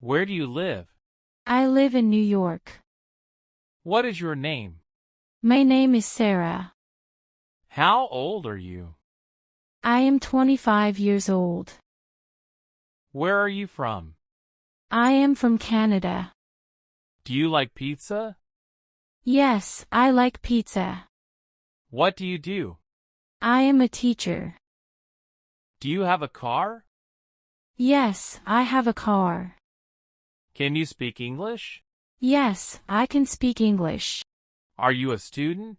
Where do you live? I live in New York. What is your name? My name is Sarah. How old are you? I am 25 years old. Where are you from? I am from Canada. Do you like pizza? Yes, I like pizza. What do you do? I am a teacher. Do you have a car? Yes, I have a car. Can you speak English? Yes, I can speak English. Are you a student?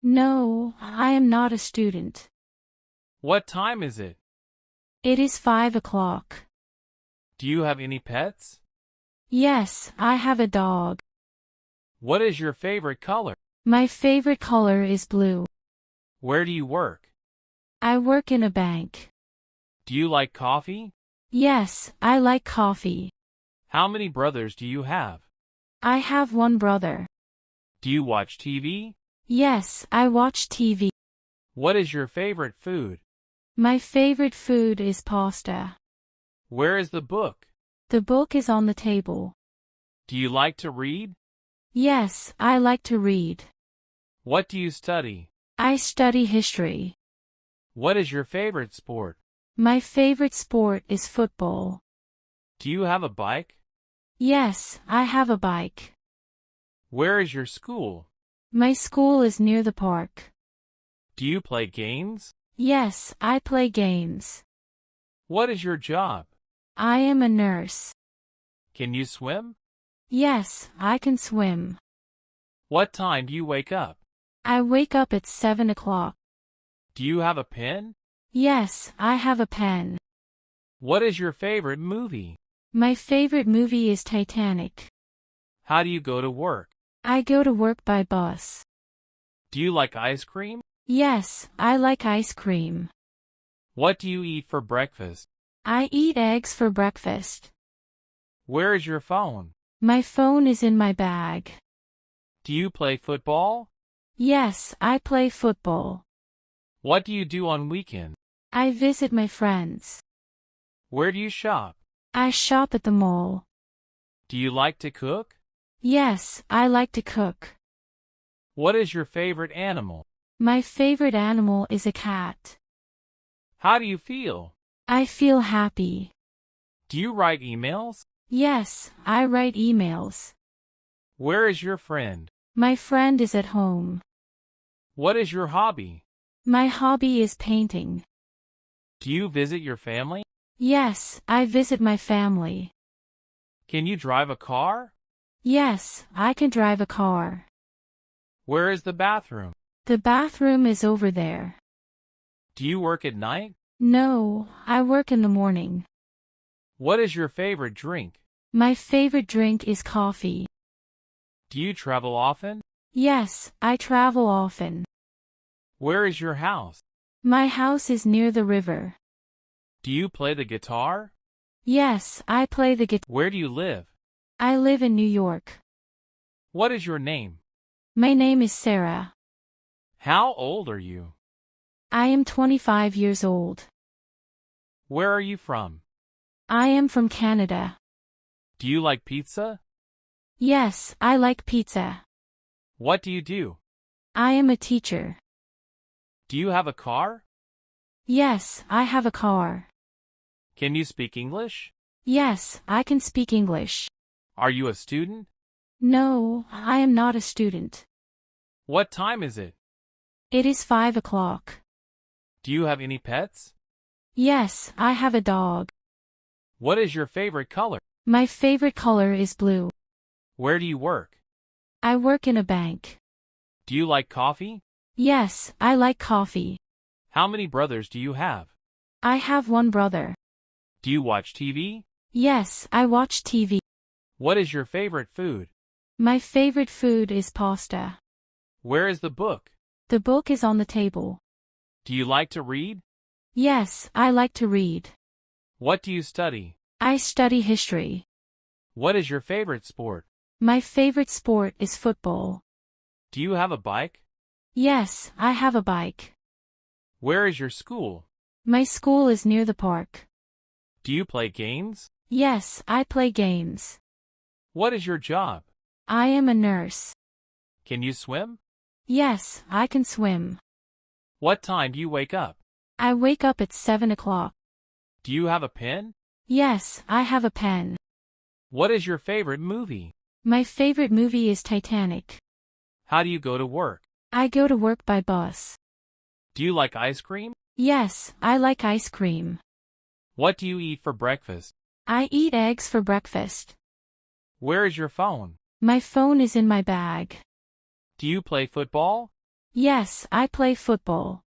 No, I am not a student. What time is it? It is 5 o'clock. Do you have any pets? Yes, I have a dog. What is your favorite color? My favorite color is blue. Where do you work? I work in a bank. Do you like coffee? Yes, I like coffee. How many brothers do you have? I have one brother. Do you watch TV? Yes, I watch TV. What is your favorite food? My favorite food is pasta. Where is the book? The book is on the table. Do you like to read? Yes, I like to read. What do you study? I study history. What is your favorite sport? My favorite sport is football. Do you have a bike? Yes, I have a bike. Where is your school? My school is near the park. Do you play games? Yes, I play games. What is your job? I am a nurse. Can you swim? Yes, I can swim. What time do you wake up? I wake up at 7 o'clock. Do you have a pen? Yes, I have a pen. What is your favorite movie? My favorite movie is Titanic. How do you go to work? I go to work by bus. Do you like ice cream? Yes, I like ice cream. What do you eat for breakfast? I eat eggs for breakfast. Where is your phone? My phone is in my bag. Do you play football? Yes, I play football. What do you do on weekends? I visit my friends. Where do you shop? I shop at the mall. Do you like to cook? Yes, I like to cook. What is your favorite animal? My favorite animal is a cat. How do you feel? I feel happy. Do you write emails? Yes, I write emails. Where is your friend? My friend is at home. What is your hobby? My hobby is painting. Do you visit your family? Yes, I visit my family. Can you drive a car? Yes, I can drive a car. Where is the bathroom? The bathroom is over there. Do you work at night? No, I work in the morning. What is your favorite drink? My favorite drink is coffee. Do you travel often? Yes, I travel often. Where is your house? My house is near the river. Do you play the guitar? Yes, I play the guitar. Where do you live? I live in New York. What is your name? My name is Sarah. How old are you? I am 25 years old. Where are you from? I am from Canada. Do you like pizza? Yes, I like pizza. What do you do? I am a teacher. Do you have a car? Yes, I have a car. Can you speak English? Yes, I can speak English. Are you a student? No, I am not a student. What time is it? It is 5 o'clock. Do you have any pets? Yes, I have a dog. What is your favorite color? My favorite color is blue. Where do you work? I work in a bank. Do you like coffee? Yes, I like coffee. How many brothers do you have? I have one brother. Do you watch TV? Yes, I watch TV. What is your favorite food? My favorite food is pasta. Where is the book? The book is on the table. Do you like to read? Yes, I like to read. What do you study? I study history. What is your favorite sport? My favorite sport is football. Do you have a bike? Yes, I have a bike. Where is your school? My school is near the park. Do you play games? Yes, I play games. What is your job? I am a nurse. Can you swim? Yes, I can swim. What time do you wake up? I wake up at 7 o'clock. Do you have a pen? Yes, I have a pen. What is your favorite movie? My favorite movie is Titanic. How do you go to work? I go to work by bus. Do you like ice cream? Yes, I like ice cream. What do you eat for breakfast? I eat eggs for breakfast. Where is your phone? My phone is in my bag. Do you play football? Yes, I play football.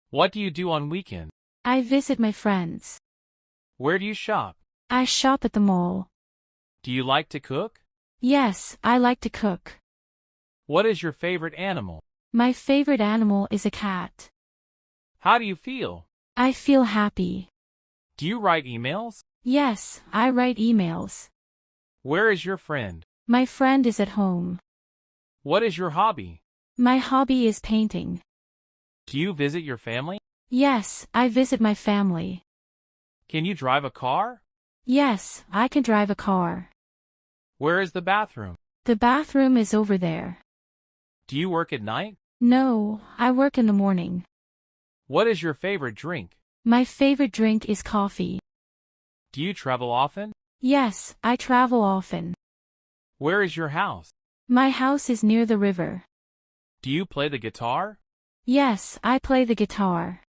What do you do on weekend? I visit my friends. Where do you shop? I shop at the mall. Do you like to cook? Yes, I like to cook. What is your favorite animal? My favorite animal is a cat. How do you feel? I feel happy. Do you write emails? Yes, I write emails. Where is your friend? My friend is at home. What is your hobby? My hobby is painting. Do you visit your family? Yes, I visit my family. Can you drive a car? Yes, I can drive a car. Where is the bathroom? The bathroom is over there. Do you work at night? No, I work in the morning. What is your favorite drink? My favorite drink is coffee. Do you travel often? Yes, I travel often. Where is your house? My house is near the river. Do you play the guitar? Yes, I play the guitar.